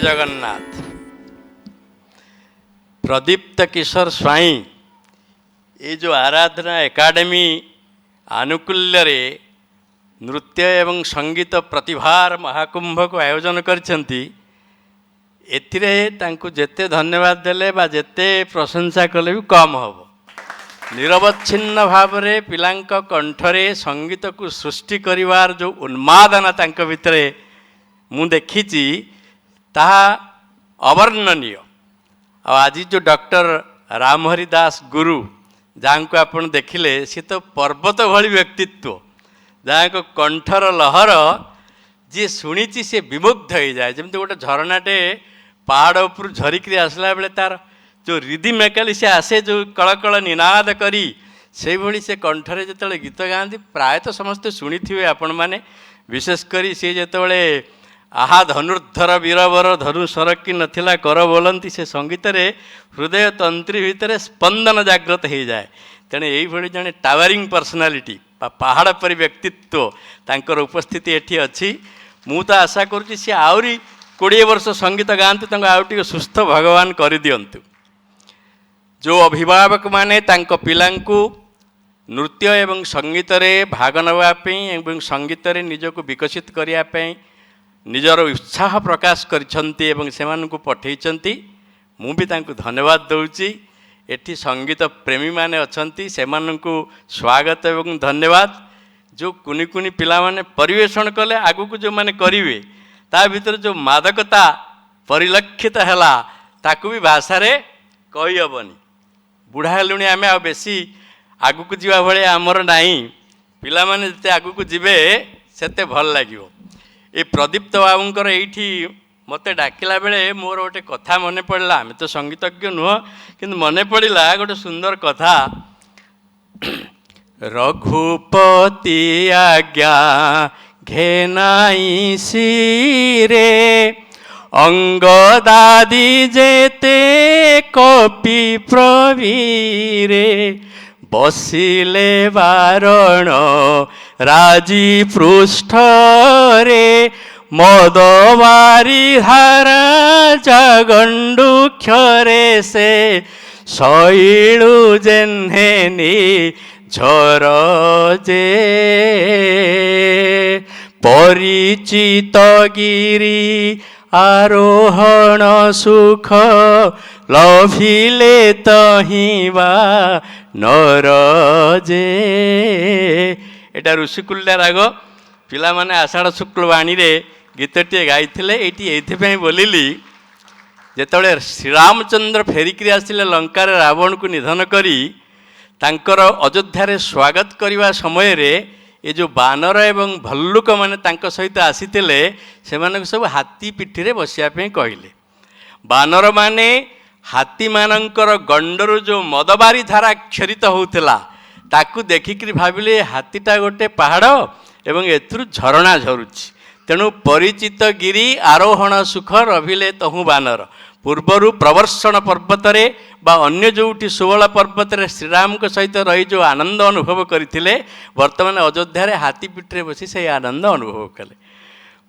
जगन्नाथ। प्रदीप्त किशोर स्वाई ये जो आराधना एकाडेमी आनुकूल्य रे नृत्य एवं संगीत प्रतिभार महाकुंभ को आयोजन करछंती एथिरे तांको जेते धन्यवाद देले बा जेते प्रशंसा कले भी कम हबो। निरवच्छिन्न भाव रे पिलांक कंठरे संगीत को सृष्टि करिवार जो उन्मादना तांक भितरे मु देखिची ताहा अवर्णनीय। आज जो डॉक्टर रामहरि दास गुरु जहाँ को आपण देखिले सी तो पर्वत भली व्यक्तित्व जहाँ को कंठर लहर जी शुणी सी विमुग्ध हो जाए। जमी गोटे झरनाटे पहाड़ उपर झरिकी आसला बेले तार जो रिदिमेकाली से आसे जो कलकल निनाद करी से भली से कंठरे जिते गीत गाँधी प्रायतः समस्ते शुणी थे आपण मैंने विशेषकर सी जिते आहा धनुर्धर वीरवर धनु सरकी नथिला कर बोलती से संगीत रे हृदय तंत्री भितर स्पंदन जागृत हो जाए। तेणु यही जड़े टावरिंग पर्सनालीटी पहाड़ पर व्यक्तित्व तांकर उपस्थिति एठी अच्छी। मु तो आशा करुँची सी आहरी 20 वर्ष संगीत गाँतु आउटे सुस्थ भगवान कर दियंतु। जो अभिभावक माने तांको पिलांकु नृत्य एवं संगीत रे भाग नवापी एवं संगीत रे निजको विकसित करने निजर उत्साह प्रकाश करछंती एवं सेमानकु पठेइछंती। मु भी तांकु धन्यवाद दउची। एठी संगीत प्रेमी माने अछंती सेमानकु स्वागत एवं धन्यवाद। जो कुनी कुनी पिला माने परिवेषण कले आगु को जो माने करिवे ता भीतर जो मादकता परिलक्षित हैला ताकु भी भाषा रे कहि हबनी। बुढ़ा हेलुणी आमे आ बेसी आगु को जीवा भले हमर नाही। पिला माने जते आगु को जिवे सेते भल लागिवो। ये प्रदीप्त बाबूंकर एठी मते डाकिला बेले मोर गोटे कथा मने पड़ला। आम तो संगीतज्ञ नुह किंतु मने पड़ला गोटे सुंदर कथा। रघुपति आज्ञा घेनाई सिरे अंगदादी जेते कपि प्रवीरे बसिले बारण राजी पृष्ठ रे मदवारी हारा जगंडू क्षरे से शैलू जेन्हेनी झर जे परिचित गिरी आरोहण सुख लभिले तहिवा नर जे। एटा ऋषिकुल्या राग पिला माने आषाढ़ शुक्ल वाणी रे गीतटे गाइथिले। एठी बोलिली जेतबेले श्रीरामचंद्र फेरिकी आसिले लंकार रावण को निधन करी तांकर अयोध्या रे स्वागत करने समय रे ये जो बानर एवं भल्लुक माने तांको सहित आसीतिले सेमानक सब हाथी पिठी रे बसिया पे कहले। बानर माने हाथी मानकर गंडरू जो मदबारी धारा क्षरित होउथिला ताकू देखिक भाविले हाथीटा गोटे पहाड़ एवं एथुरु झरणा झरुछि। तेणु परिचित गिरी आरोहण सुख रभिले तहु बानर। पूर्वर प्रवर्षण पर्वत रे बा अन्य जोटी सुवल पर्वत रे श्रीराम को सहित रही जो आनंद अनुभव करथिले वर्तमान अयोध्या रे हाथी पिठरे बसी से आनंद अनुभव कले।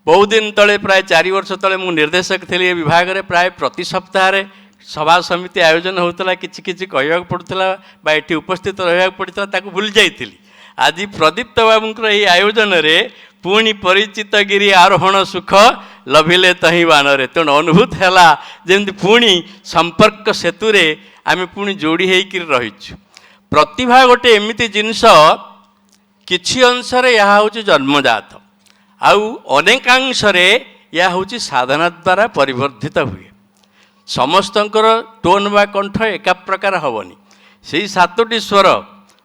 बहुत दिन तले प्राय 4 वर्ष तले मु निर्देशक थिली विभाग रे प्राय प्रति सप्ताह रे सभा समिति आयोजन होता किछि किछि कहवाक पड़ुतला बा एठी उपस्थित रहिवाक पड़ुतला ताकू भूल जाइथिली। आज प्रदीप्त बाबूंकर यही आयोजन रे पुणी परिचित गिरी आरोहण सुख लभिले तही बानरे। तेणु अनुभूत हैला जेमति पुणी संपर्क सेतु रे आमे पुणी जोड़ी हेकि रहिछु। प्रतिभा गोटे एमिति जिनिस किछि अंश रे या होछि जन्मजात आउ अनेकांश रे या होछि साधना द्वारा परिवर्धित हुए। समस्तंकर टोन बा कंठ एका प्रकार हबनी। सेही 7टी स्वर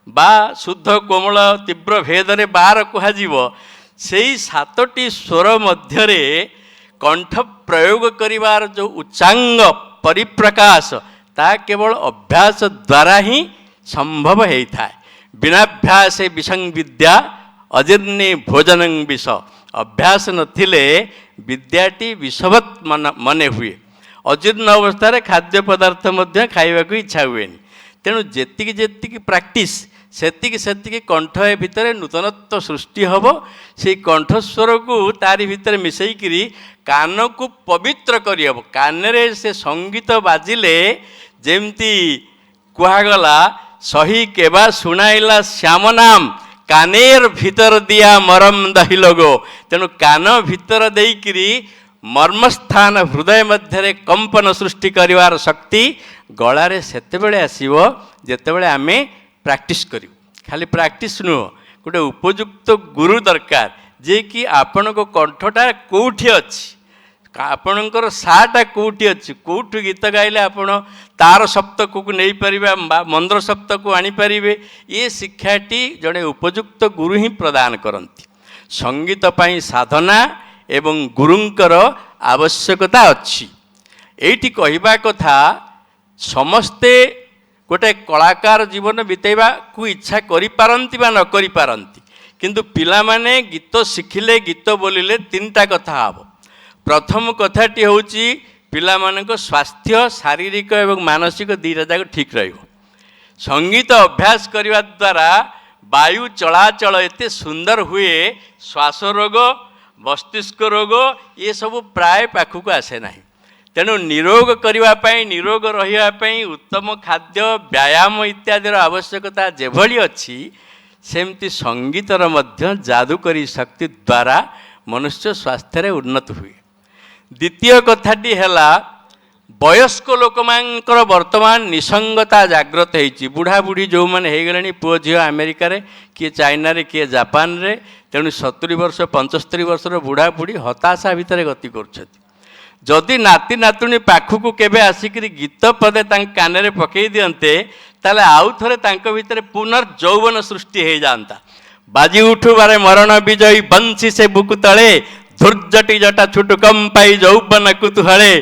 बा शुद्ध कोमल तीव्र भेदरे 12 कुहाजीव सेही 7टी स्वर मध्यरे कंठ प्रयोग करिवार जो उच्चांग परिप्रकाश ता केवल अभ्यास द्वारा ही संभव होता है। बिनाभ्यास विसंग विद्या अजीर्णे भोजनं विष। अभ्यास नथिले विद्याटी विषवत मने हुए। अजीर्ण अवस्था खाद्य पदार्थ मध्य खाइबा को इच्छा हुए। तेणु जेतिकी जेतिकी प्रैक्टिस ସେତିକି ସେତିକି କଣ୍ଠ ଏ ଭିତରେ ନୂତନତ୍ୱ ସୃଷ୍ଟି ହେବ। ସେଇ କଣ୍ଠସ୍ୱରକୁ ତାରି ଭିତରେ ମିଶେଇକିରି କାନକୁ ପବିତ୍ର କରିହେବ। କାନରେ ସେ ସଙ୍ଗୀତ ବାଜିଲେ ଯେମିତି କୁହାଗଲା, ସହି କେବା ଶୁଣାଇଲା ଶ୍ୟାମ ନାମ, କାନେର ଭିତର ଦିଆ ମରମ ଦହି ଲୋଗୋ। ତେଣୁ କାନ ଭିତର ଦେଇକିରି ମର୍ମସ୍ଥାନ ହୃଦୟ ମଧ୍ୟରେ କମ୍ପନ ସୃଷ୍ଟି କରିବାର ଶକ୍ତି ଗଳାରେ ସେତେବେଳେ ଆସିବ ଯେତେବେଳେ ଆମେ ପ୍ରାକ୍ଟିସ୍ କରିବୁ। ଖାଲି ପ୍ରାକ୍ଟିସ୍ ନୁହଁ, ଗୋଟେ ଉପଯୁକ୍ତ ଗୁରୁ ଦରକାର, ଯିଏକି ଆପଣଙ୍କ କଣ୍ଠଟା କେଉଁଠି ଅଛି, ଆପଣଙ୍କର ସାଟା କେଉଁଠି ଅଛି, କେଉଁଠୁ ଗୀତ ଗାଇଲେ ଆପଣ ତାର ସପ୍ତକକୁ ନେଇପାରିବେ, ମନ୍ଦ୍ର ସପ୍ତକୁ ଆଣିପାରିବେ। ଏ ଶିକ୍ଷାଟି ଜଣେ ଉପଯୁକ୍ତ ଗୁରୁ ହିଁ ପ୍ରଦାନ କରନ୍ତି। ସଙ୍ଗୀତ ପାଇଁ ସାଧନା ଏବଂ ଗୁରୁଙ୍କର ଆବଶ୍ୟକତା ଅଛି। ଏଇଠି କହିବା କଥା, ସମସ୍ତେ ଗୋଟେ କଳାକାର ଜୀବନ ବିତେଇବାକୁ ଇଚ୍ଛା କରିପାରନ୍ତି ବା ନ କରିପାରନ୍ତି, କିନ୍ତୁ ପିଲାମାନେ ଗୀତ ଶିଖିଲେ, ଗୀତ ବୋଲିଲେ ତିନିଟା କଥା ହେବ। ପ୍ରଥମ କଥାଟି ହେଉଛି ପିଲାମାନଙ୍କ ସ୍ୱାସ୍ଥ୍ୟ ଶାରୀରିକ ଏବଂ ମାନସିକ ଦୁଇଟା ଯାକ ଠିକ୍ ରହିବ। ସଙ୍ଗୀତ ଅଭ୍ୟାସ କରିବା ଦ୍ୱାରା ବାୟୁ ଚଳାଚଳ ଏତେ ସୁନ୍ଦର ହୁଏ, ଶ୍ୱାସ ରୋଗ, ମସ୍ତିଷ୍କ ରୋଗ ଏସବୁ ପ୍ରାୟ ପାଖକୁ ଆସେ ନାହିଁ। ତେଣୁ ନିରୋଗ କରିବା ପାଇଁ, ନିରୋଗ ରହିବା ପାଇଁ ଉତ୍ତମ ଖାଦ୍ୟ, ବ୍ୟାୟାମ ଇତ୍ୟାଦିର ଆବଶ୍ୟକତା ଯେଭଳି ଅଛି, ସେମିତି ସଙ୍ଗୀତର ମଧ୍ୟ ଯାଦୁକରୀ ଶକ୍ତି ଦ୍ୱାରା ମନୁଷ୍ୟ ସ୍ୱାସ୍ଥ୍ୟରେ ଉନ୍ନତି ହୁଏ। ଦ୍ୱିତୀୟ କଥାଟି ହେଲା, ବୟସ୍କ ଲୋକମାନଙ୍କର ବର୍ତ୍ତମାନ ନିସଙ୍ଗତା ଜାଗ୍ରତ ହେଇଛି। ବୁଢ଼ାବୁଢ଼ୀ ଯେଉଁମାନେ ହେଇଗଲେଣି, ପୁଅ ଝିଅ ଆମେରିକାରେ, କିଏ ଚାଇନାରେ, କିଏ ଜାପାନରେ, ତେଣୁ 70 ବର୍ଷ 75 ବର୍ଷର ବୁଢ଼ାବୁଢ଼ୀ ହତାଶା ଭିତରେ ଗତି କରୁଛନ୍ତି। ଯଦି ନାତି ନାତୁଣୀ ପାଖକୁ କେବେ ଆସିକିରି ଗୀତ ପଦେ ତାଙ୍କ କାନରେ ପକାଇ ଦିଅନ୍ତେ, ତାହେଲେ ଆଉ ଥରେ ତାଙ୍କ ଭିତରେ ପୁନର୍ଯୌବନ ସୃଷ୍ଟି ହେଇଯାଆନ୍ତା। ବାଜି ଉଠୁବାରେ ମରଣ ବିଜୟୀ ବଂଶୀ ସେ ବୁକୁ ତଳେ, ଧୂର୍ଜଟି ଜଟା ଛୁଟୁ କମ୍ ପାଇ ଯୌବନ କୁତୁହଳେ,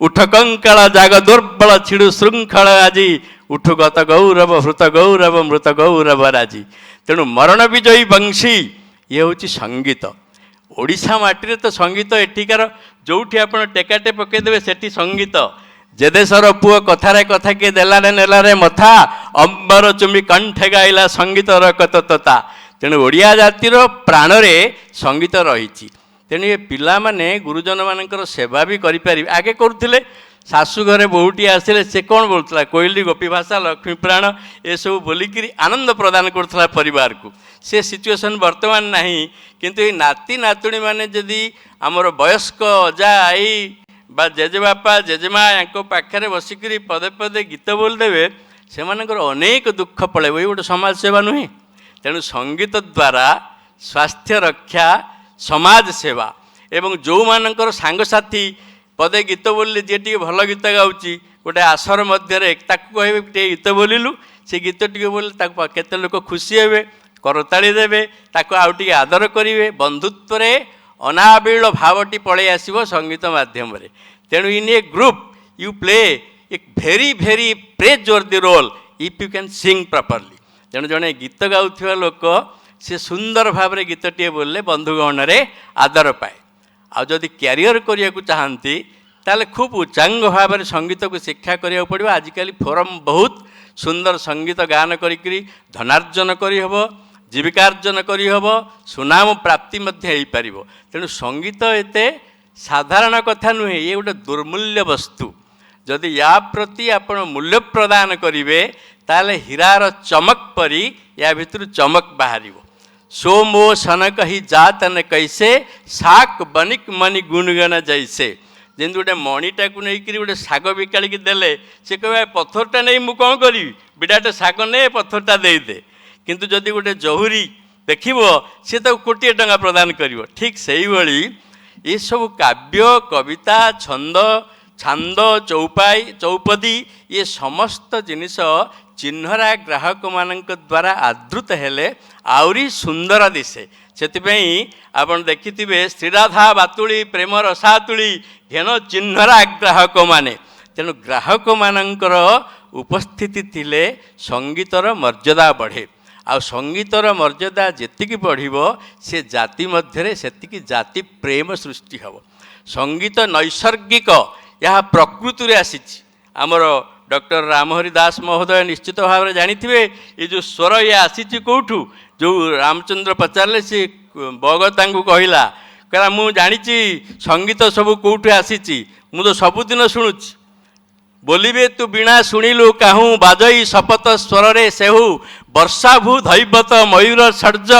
ଉଠ କଙ୍କାଳ ଜାଗ ଦୁର୍ବଳ ଛିଡ଼ୁ ଶୃଙ୍ଖଳ ଆଜି, ଉଠୁ ଗତ ଗୌରବ ହୃତ ଗୌରବ ମୃତ ଗୌରବ ରାଜି। ତେଣୁ ମରଣ ବିଜୟୀ ବଂଶୀ ଇଏ ହେଉଛି ସଙ୍ଗୀତ। ଓଡ଼ିଶା ମାଟିରେ ତ ସଙ୍ଗୀତ ଏଠିକାର ଯେଉଁଠି ଆପଣ ଟେକାଟେ ପକାଇଦେବେ ସେଠି ସଙ୍ଗୀତ। ଯେ ଦେଶର ପୁଅ କଥାରେ କଥା କିଏ ଦେଲାରେ ନେଲାରେ ମଥା, ଅମ୍ବର ଚୁମି କଣ୍ଠେ ଗାଇଲା ସଙ୍ଗୀତର କତତା। ତେଣୁ ଓଡ଼ିଆ ଜାତିର ପ୍ରାଣରେ ସଙ୍ଗୀତ ରହିଛି। ତେଣୁ ଏ ପିଲାମାନେ ଗୁରୁଜନମାନଙ୍କର ସେବା ବି କରିପାରିବେ। ଆଗେ କରୁଥିଲେ, ଶାଶୁ ଘରେ ବୋହୂଟି ଆସିଲେ ସେ କ'ଣ ବୋଲୁଥିଲା, କୋଇଲି, ଗୋପୀଭାଷା, ଲକ୍ଷ୍ମୀପୁରାଣ ଏସବୁ ବୋଲିକିରି ଆନନ୍ଦ ପ୍ରଦାନ କରୁଥିଲା ପରିବାରକୁ। ସେ ସିଚୁଏସନ୍ ବର୍ତ୍ତମାନ ନାହିଁ। କିନ୍ତୁ ଏଇ ନାତି ନାତୁଣୀମାନେ ଯଦି ଆମର ବୟସ୍କ ଅଜା ଆଈ ବା ଜେଜେବାପା ଜେଜେମା ୟାଙ୍କ ପାଖରେ ବସିକିରି ପଦେ ପଦେ ଗୀତ ବୋଲିଦେବେ, ସେମାନଙ୍କର ଅନେକ ଦୁଃଖ ପଳେଇବ। ଏଇ ଗୋଟେ ସମାଜ ସେବା ନୁହେଁ? ତେଣୁ ସଙ୍ଗୀତ ଦ୍ୱାରା ସ୍ୱାସ୍ଥ୍ୟ ରକ୍ଷା, ସମାଜ ସେବା, ଏବଂ ଯେଉଁମାନଙ୍କର ସାଙ୍ଗସାଥି ପଦେ ଗୀତ ବୋଲିଲେ, ଯିଏ ଟିକେ ଭଲ ଗୀତ ଗାଉଛି, ଗୋଟେ ଆସର ମଧ୍ୟରେ ତାକୁ କହିବେ ଟିକେ ଗୀତ ବୋଲିଲୁ, ସେ ଗୀତ ଟିକେ ବୋଲିଲେ ତାକୁ କେତେ ଲୋକ ଖୁସି ହେବେ, କରତାଳି ଦେବେ, ତାକୁ ଆଉ ଟିକେ ଆଦର କରିବେ। ବନ୍ଧୁତ୍ୱରେ ଅନାବିଳ ଭାବଟି ପଳେଇ ଆସିବ ସଙ୍ଗୀତ ମାଧ୍ୟମରେ। ତେଣୁ in a group you play a very very praiseworthy role if you can sing properly. ତେଣୁ ଜଣେ ଗୀତ ଗାଉଥିବା ଲୋକ ସେ ସୁନ୍ଦର ଭାବରେ ଗୀତଟିଏ ବୋଲିଲେ ବନ୍ଧୁଗଣରେ ଆଦର ପାଏ। ଆଉ ଯଦି କ୍ୟାରିୟର କରିବାକୁ ଚାହାନ୍ତି, ତାହେଲେ ଖୁବ୍ ଉଚ୍ଚାଙ୍ଗ ଭାବରେ ସଙ୍ଗୀତକୁ ଶିକ୍ଷା କରିବାକୁ ପଡ଼ିବ। ଆଜିକାଲି ଫୋରମ୍ ବହୁତ ସୁନ୍ଦର ସଙ୍ଗୀତ ଗାନ କରିକିରି ଧନାର୍ଜନ କରିହେବ, ଜୀବିକାର୍ଜନ କରିହେବ, ସୁନାମ ପ୍ରାପ୍ତି ମଧ୍ୟ ହେଇପାରିବ। ତେଣୁ ସଙ୍ଗୀତ ଏତେ ସାଧାରଣ କଥା ନୁହେଁ, ଇଏ ଗୋଟେ ଦୁର୍ମୂଲ୍ୟ ବସ୍ତୁ। ଯଦି ୟା ପ୍ରତି ଆପଣ ମୂଲ୍ୟ ପ୍ରଦାନ କରିବେ, ତାହେଲେ ହୀରାର ଚମକ ପରି ୟା ଭିତରୁ ଚମକ ବାହାରିବ। ସୋ ମୋ ସନ କହି ଜାତନ କୈସେ, ଶାକ ବନିକ ମନି ଗୁଣଗାନ ଜୈସେ। ଯେମିତି ଗୋଟେ ମଣିଟାକୁ ନେଇକରି ଗୋଟେ ଶାଗ ବିକାଳିକି ଦେଲେ, ସେ କହିବା ପଥରଟା ନେଇ ମୁଁ କ'ଣ କରିବି, ବିଡ଼ାଟେ ଶାଗ ନେ, ପଥରଟା ଦେଇଦେ। କିନ୍ତୁ ଯଦି ଗୋଟେ ଜହୁରୀ ଦେଖିବ, ସେ ତାକୁ କୋଟିଏ ଟଙ୍କା ପ୍ରଦାନ କରିବ। ଠିକ୍ ସେଇଭଳି ଏସବୁ କାବ୍ୟ, କବିତା, ଛାନ୍ଦ, ଚୌପଦୀ ଏ ସମସ୍ତ ଜିନିଷ ଚିହ୍ନରା ଗ୍ରାହକମାନଙ୍କ ଦ୍ୱାରା ଆଦୃତ ହେଲେ ଆହୁରି ସୁନ୍ଦର ଦିଶେ। ସେଥିପାଇଁ ଆପଣ ଦେଖିଥିବେ, ଶ୍ରୀରାଧା ବାତୁଳି ପ୍ରେମ ରସାତୁଳି ଘେନ ଚିହ୍ନରା ଗ୍ରାହକମାନେ। ତେଣୁ ଗ୍ରାହକମାନଙ୍କର ଉପସ୍ଥିତି ଥିଲେ ସଙ୍ଗୀତର ମର୍ଯ୍ୟାଦା ବଢ଼େ। ଆଉ ସଙ୍ଗୀତର ମର୍ଯ୍ୟାଦା ଯେତିକି ବଢ଼ିବ, ସେ ଜାତି ମଧ୍ୟରେ ସେତିକି ଜାତି ପ୍ରେମ ସୃଷ୍ଟି ହେବ। ସଙ୍ଗୀତ ନୈସର୍ଗିକ, ଏହା ପ୍ରକୃତିରେ ଆସିଛି। ଆମର डॉक्टर रामहरि दास महोदय निश्चित भाव में जानिथिबे ये जो स्वर ये आसीची कोठू जो रामचंद्र पचारे सी बग तांकू कहला कहला मु जानिची संगीत सब कोठू आसीची मु तो सबुदिन शुणुची बोलिबे तू बिना शुणिलु काहू बाजई शपथ स्वर रे सेहू वर्षाभू धैवत मयूर षड्ज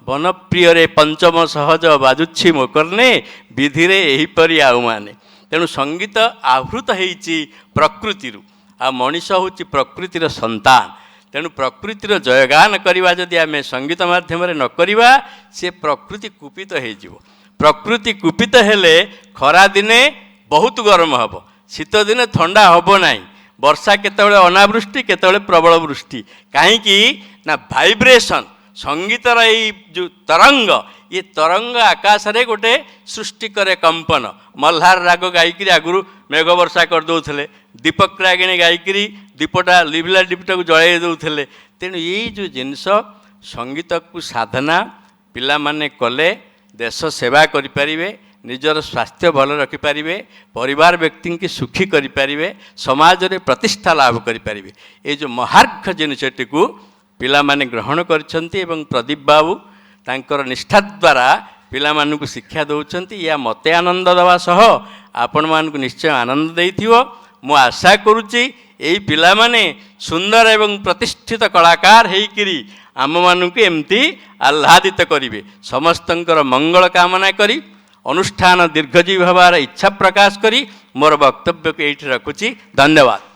वनप्रिय रे पंचम सहज बाजुछि मोकर्णे विधि रे एहीपरि आउ माने तेणु संगीत आवृत होइछि प्रकृति आ मनीष होछि प्रकृतिर संतान तेणु प्रकृतिर जयगान करवा जदि आमे संगीत माध्यम न करवा से प्रकृति कुपित हो प्रकृति कुपित हेले खरा दिने बहुत गरम हम शीत दिने ठंडा हम ना वर्षा केतबेले अनावृष्टि केतबेले प्रबल वृष्टि कहीं ना भाइब्रेशन संगीतर जो तरंग ये तरंग आकाश रे गोटे सृष्टि करे कंपन मल्हार राग गायिकी आगुरी मेघ वर्षा करदे दीपक रागिणी गायिकी दीपटा लिभिला दीपटा को जड़ाई दौले तेणु ये जो जिनस संगीत को साधना पिला माने कले देश सेवा करिपारिबे निजर स्वास्थ्य भल रखिपारे परिवार व्यक्ति की सुखी करें समाज रे प्रतिष्ठा लाभ करें ये जो महार्घ जिनसटी को पिला माने ग्रहण करछंती एवं प्रदीप बाबू तांकर निष्ठा द्वारा पिला मानकु शिक्षा दौरान या मते आनंद दवा सह आपण मानकु निश्चय आनंद देइथिवो मु आशा करुच्ची यही पिला माने सुंदर एवं प्रतिष्ठित कलाकार हेकरी आम मानकु एमती आह्लादित करिवे समस्तंकर मंगल कामना करी अनुष्ठान दीर्घजीवी हबार इच्छा प्रकाश करी मोर वक्तव्य को एठी रखुची धन्यवाद।